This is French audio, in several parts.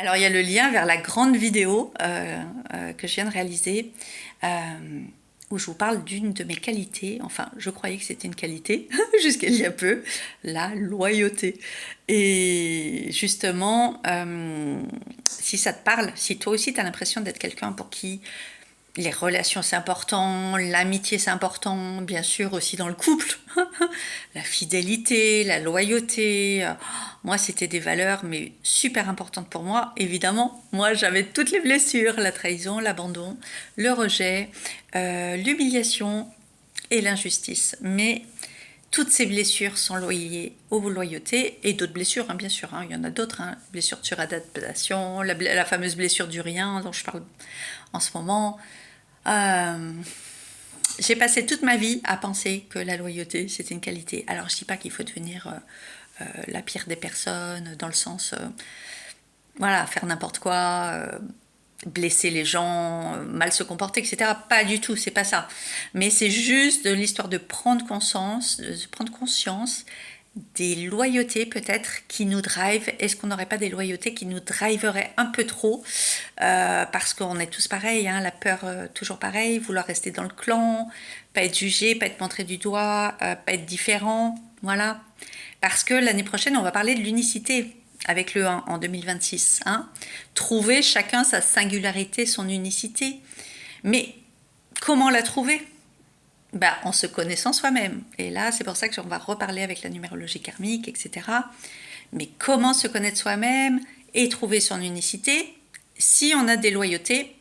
Alors, il y a le lien vers la grande vidéo que je viens de réaliser, où je vous parle d'une de mes qualités. Enfin, je croyais que c'était une qualité, jusqu'à il y a peu, la loyauté. Et justement, si ça te parle, si toi aussi tu as l'impression d'être quelqu'un pour qui les relations c'est important, l'amitié c'est important, bien sûr aussi dans le couple, la fidélité, la loyauté. Moi c'était des valeurs mais super importantes pour moi. Évidemment, moi j'avais toutes les blessures, la trahison, l'abandon, le rejet, l'humiliation et l'injustice. Mais toutes ces blessures sont liées aux loyautés et d'autres blessures, hein, bien sûr. Hein, il y en a d'autres. Hein, blessure de suradaptation, la fameuse blessure du rien dont je parle en ce moment. Euh, j'ai passé toute ma vie à penser que la loyauté, c'était une qualité. Alors, je ne dis pas qu'il faut devenir la pire des personnes, dans le sens, voilà, faire n'importe quoi, blesser les gens, mal se comporter, etc. Pas du tout, c'est pas ça. Mais c'est juste de l'histoire de prendre conscience des loyautés peut-être qui nous drive. Est-ce qu'on n'aurait pas des loyautés qui nous driveraient un peu trop parce qu'on est tous pareils, hein, la peur toujours pareil, vouloir rester dans le clan, pas être jugé, pas être montré du doigt, pas être différent, voilà. Parce que l'année prochaine, on va parler de l'unicité avec le 1 en 2026. Hein. Trouver chacun sa singularité, son unicité. Mais comment la trouver? En se connaissant soi-même. Et là, c'est pour ça que on va reparler avec la numérologie karmique, etc. Mais comment se connaître soi-même et trouver son unicité si on a des loyautés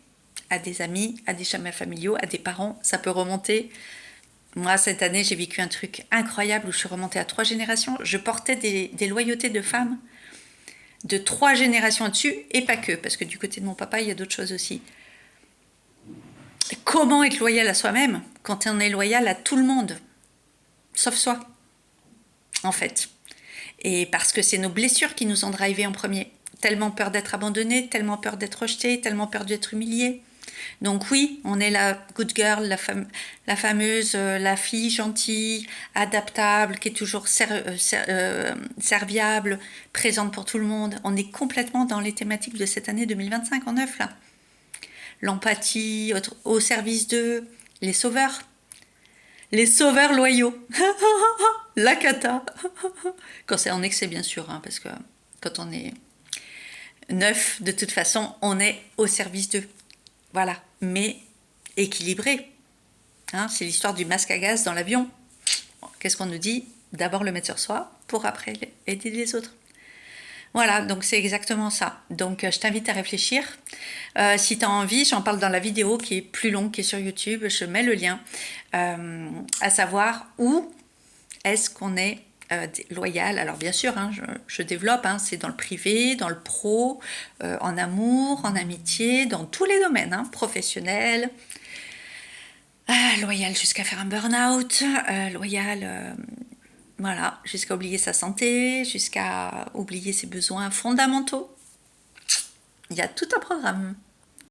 à des amis, à des schémas familiaux, à des parents, ça peut remonter. Moi, cette année, j'ai vécu un truc incroyable où je suis remontée à 3 générations. Je portais des loyautés de femmes de 3 générations au-dessus, et pas que, parce que du côté de mon papa, il y a d'autres choses aussi. Comment être loyal à soi-même quand on est loyal à tout le monde, sauf soi, en fait. Et parce que c'est nos blessures qui nous ont drivés en premier. Tellement peur d'être abandonné, tellement peur d'être rejeté, tellement peur d'être humilié. Donc oui, on est la good girl, la fameuse, la fille gentille, adaptable, qui est toujours serviable, présente pour tout le monde. On est complètement dans les thématiques de cette année 2025 en neuf, là. L'empathie, au service d'eux, les sauveurs. Les sauveurs loyaux. La cata. Quand c'est en excès, bien sûr, hein, parce que quand on est neuf, de toute façon, on est au service d'eux. Voilà, mais équilibré. Hein, c'est l'histoire du masque à gaz dans l'avion. Qu'est-ce qu'on nous dit? D'abord le mettre sur soi, pour après aider les autres. Voilà, donc c'est exactement ça. Donc je t'invite à réfléchir. Si tu as envie, j'en parle dans la vidéo qui est plus longue, qui est sur YouTube, je mets le lien, à savoir où est-ce qu'on est loyal. Alors bien sûr, hein, je développe, hein, c'est dans le privé, dans le pro, en amour, en amitié, dans tous les domaines, hein, professionnel, loyal jusqu'à faire un burn-out, loyal... voilà, jusqu'à oublier sa santé, jusqu'à oublier ses besoins fondamentaux. Il y a tout un programme.